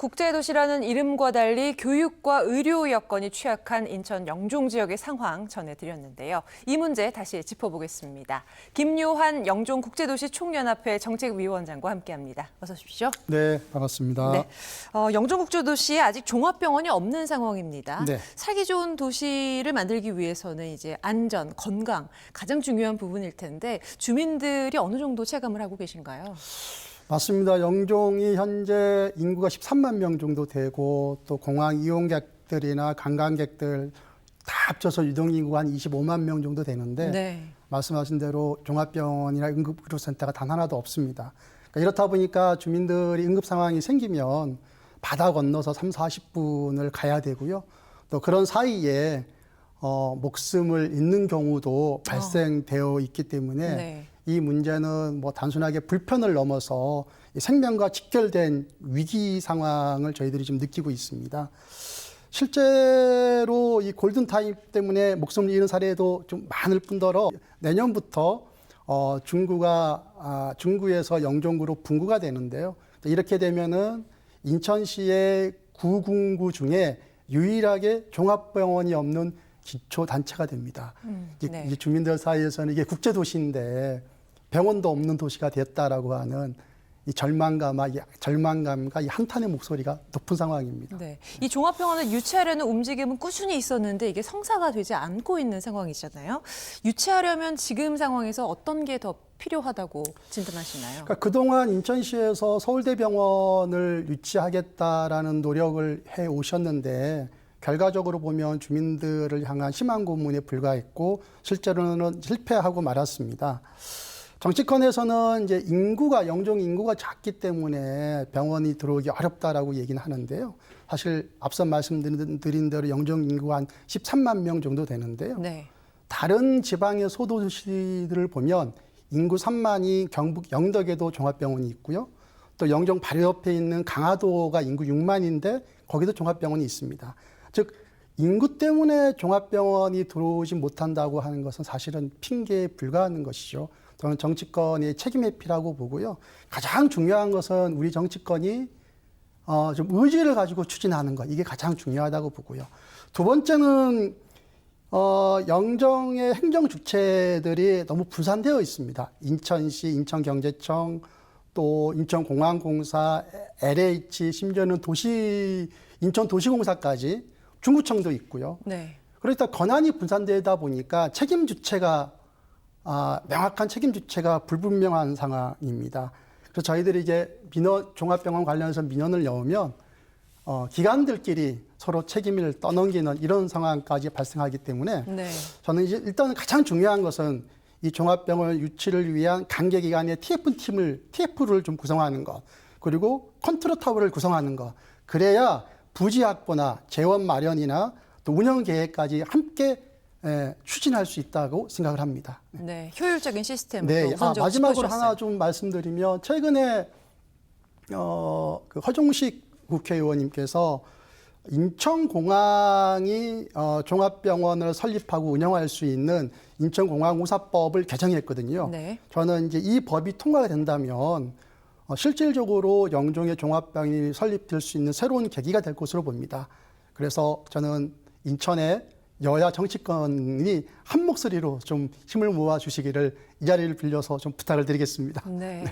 국제도시라는 이름과 달리 교육과 의료 여건이 취약한 인천 영종 지역의 상황 전해드렸는데요. 이 문제 다시 짚어보겠습니다. 김요한 영종국제도시 총연합회 정책위원장과 함께합니다. 어서 오십시오. 네, 반갑습니다. 네, 영종국제도시에 아직 종합병원이 없는 상황입니다. 네. 살기 좋은 도시를 만들기 위해서는 이제 안전, 건강 가장 중요한 부분일 텐데 주민들이 어느 정도 체감을 하고 계신가요? 맞습니다. 영종이 현재 인구가 13만 명 정도 되고 또 공항 이용객들이나 관광객들 다 합쳐서 유동 인구가 한 25만 명 정도 되는데 네. 말씀하신 대로 종합병원이나 응급의료센터가 단 하나도 없습니다. 그러니까 이렇다 보니까 주민들이 응급 상황이 생기면 바다 건너서 3, 40분을 가야 되고요. 또 그런 사이에 목숨을 잃는 경우도 발생되어 있기 때문에 네. 이 문제는 뭐 단순하게 불편을 넘어서 생명과 직결된 위기 상황을 저희들이 지금 느끼고 있습니다. 실제로 이 골든타임 때문에 목숨을 잃은 사례도 좀 많을 뿐더러 내년부터 중구에서 영종구로 분구가 되는데요. 이렇게 되면은 인천시의 9군구 중에 유일하게 종합병원이 없는 기초단체가 됩니다. 네. 이제 주민들 사이에서는 이게 국제도시인데 병원도 없는 도시가 됐다라고 하는 이 절망감과 이 한탄의 목소리가 높은 상황입니다. 네, 이 종합병원을 유치하려는 움직임은 꾸준히 있었는데 이게 성사가 되지 않고 있는 상황이잖아요. 유치하려면 지금 상황에서 어떤 게 더 필요하다고 진단하시나요? 그러니까 그동안 인천시에서 서울대병원을 유치하겠다라는 노력을 해 오셨는데 결과적으로 보면 주민들을 향한 심한 고문에 불과했고 실제로는 실패하고 말았습니다. 정치권에서는 이제 영종 인구가 작기 때문에 병원이 들어오기 어렵다라고 얘기는 하는데요. 사실 앞서 말씀드린 대로 영종 인구가 한 13만 명 정도 되는데요. 네. 다른 지방의 소도시들을 보면 인구 3만이 경북 영덕에도 종합병원이 있고요. 또 영종 바로 옆에 있는 강화도가 인구 6만인데 거기도 종합병원이 있습니다. 즉 인구 때문에 종합병원이 들어오지 못한다고 하는 것은 사실은 핑계에 불과한 것이죠. 저는 정치권의 책임 회피라고 보고요. 가장 중요한 것은 우리 정치권이 좀 의지를 가지고 추진하는 것, 이게 가장 중요하다고 보고요. 두 번째는 영정의 행정 주체들이 너무 분산되어 있습니다. 인천시, 인천경제청, 또 인천공항공사, LH, 심지어는 인천도시공사까지 중구청도 있고요. 네. 그러니까 권한이 분산되다 보니까 명확한 책임 주체가 불분명한 상황입니다. 그래서 저희들이 이제 종합병원 관련해서 민원을 넣으면 기관들끼리 서로 책임을 떠넘기는 이런 상황까지 발생하기 때문에 네. 저는 이제 일단 가장 중요한 것은 이 종합병원 유치를 위한 관계기관의 TF를 좀 구성하는 것, 그리고 컨트롤 타워를 구성하는 것. 그래야 부지 확보나 재원 마련이나 또 운영 계획까지 함께 추진할 수 있다고 생각을 합니다. 네, 효율적인 시스템을 네, 우선적으로 마지막으로 짚어주셨어요. 하나 좀 말씀드리면 최근에 그 허종식 국회의원님께서 인천공항이 종합병원을 설립하고 운영할 수 있는 인천공항우사법을 개정했거든요. 네. 저는 이제 이 법이 통과가 된다면 실질적으로 영종의 종합병원이 설립될 수 있는 새로운 계기가 될 것으로 봅니다. 그래서 저는 인천의 여야 정치권이 한 목소리로 좀 힘을 모아 주시기를 이 자리를 빌려서 좀 부탁을 드리겠습니다. 네.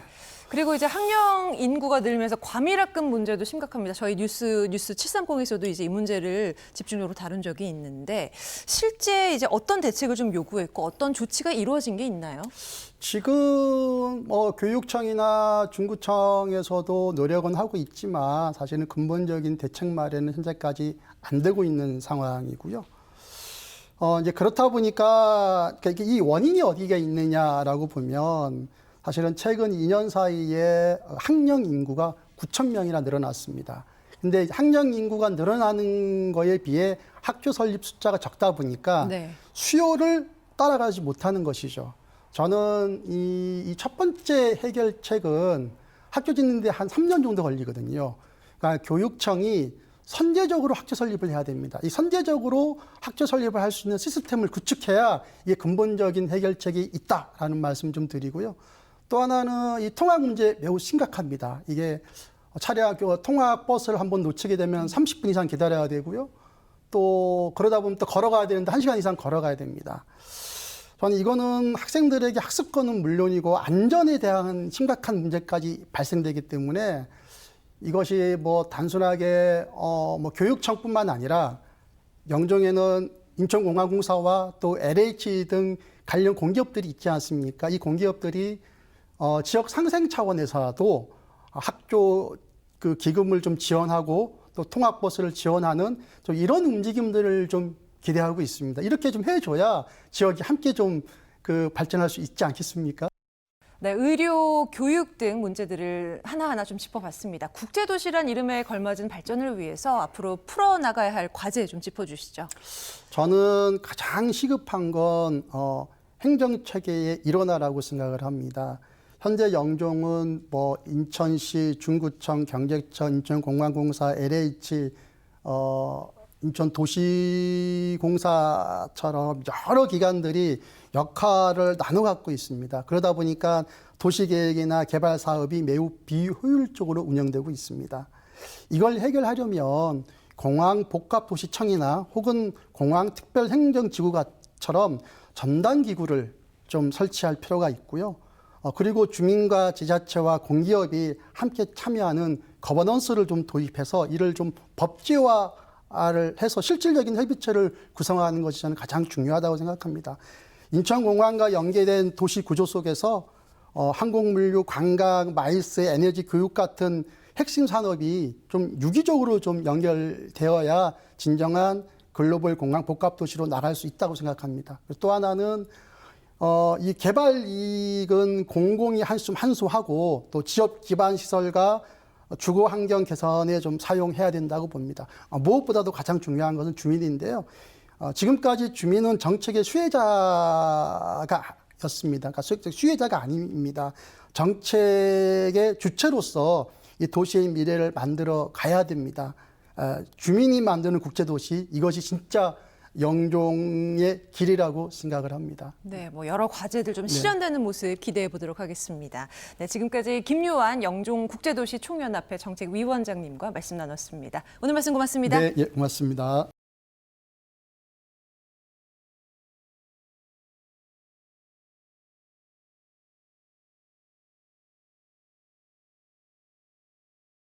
그리고 이제 학령 인구가 늘면서 과밀학급 문제도 심각합니다. 저희 뉴스 730에서도 이제 이 문제를 집중적으로 다룬 적이 있는데 실제 이제 어떤 대책을 좀 요구했고 어떤 조치가 이루어진 게 있나요? 지금 교육청이나 중구청에서도 노력은 하고 있지만 사실은 근본적인 대책 마련은 현재까지 안 되고 있는 상황이고요. 이제 그렇다 보니까 이 원인이 어디에 있느냐라고 보면 사실은 최근 2년 사이에 학령 인구가 9천 명이나 늘어났습니다. 근데 학령 인구가 늘어나는 거에 비해 학교 설립 숫자가 적다 보니까 네. 수요를 따라가지 못하는 것이죠. 저는 이 첫 번째 해결책은 학교 짓는데 한 3년 정도 걸리거든요. 그러니까 교육청이 선제적으로 학교 설립을 해야 됩니다. 이 선제적으로 학교 설립을 할 수 있는 시스템을 구축해야 이게 근본적인 해결책이 있다라는 말씀 좀 드리고요. 또 하나는 이 통학 문제 매우 심각합니다. 이게 차량 통학 버스를 한번 놓치게 되면 30분 이상 기다려야 되고요. 또 그러다 보면 또 걸어가야 되는데 1시간 이상 걸어가야 됩니다. 저는 이거는 학생들에게 학습권은 물론이고 안전에 대한 심각한 문제까지 발생되기 때문에 이것이 뭐 단순하게 뭐 교육청뿐만 아니라 영종에는 인천공항공사와 또 LH 등 관련 공기업들이 있지 않습니까? 이 공기업들이 지역 상생 차원에서도 학교 그 기금을 좀 지원하고 또 통학버스를 지원하는 좀 이런 움직임들을 좀 기대하고 있습니다. 이렇게 좀 해줘야 지역이 함께 좀 그 발전할 수 있지 않겠습니까? 네, 의료, 교육 등 문제들을 하나하나 좀 짚어봤습니다. 국제도시란 이름에 걸맞은 발전을 위해서 앞으로 풀어나가야 할 과제 좀 짚어주시죠. 저는 가장 시급한 건 행정체계의 일원화라고 생각을 합니다. 현재 영종은 뭐 인천시, 중구청, 경제청, 인천공항공사, LH, 인천도시공사처럼 여러 기관들이 역할을 나눠 갖고 있습니다. 그러다 보니까 도시계획이나 개발 사업이 매우 비효율적으로 운영되고 있습니다. 이걸 해결하려면 공항복합도시청이나 혹은 공항특별행정지구처럼 전담기구를 좀 설치할 필요가 있고요. 그리고 주민과 지자체와 공기업이 함께 참여하는 거버넌스를 좀 도입해서 이를 좀 법제화를 해서 실질적인 협의체를 구성하는 것이 저는 가장 중요하다고 생각합니다. 인천공항과 연계된 도시 구조 속에서 항공물류, 관광, 마이스, 에너지, 교육 같은 핵심 산업이 좀 유기적으로 좀 연결되어야 진정한 글로벌 공항 복합 도시로 나갈 수 있다고 생각합니다. 또 하나는 이 개발 이익은 공공이 한수하고 또 지역 기반 시설과 주거 환경 개선에 좀 사용해야 된다고 봅니다. 무엇보다도 가장 중요한 것은 주민인데요. 지금까지 주민은 정책의 수혜자였습니다. 그러니까 수혜자가 아닙니다. 정책의 주체로서 이 도시의 미래를 만들어 가야 됩니다. 주민이 만드는 국제도시, 이것이 진짜 영종의 길이라고 생각을 합니다. 네, 뭐 여러 과제들 좀 실현되는 모습 기대해 보도록 하겠습니다. 네, 지금까지 김요한 영종 국제도시 총연합회 정책위원장님과 말씀 나눴습니다. 오늘 말씀 고맙습니다. 네, 예, 고맙습니다.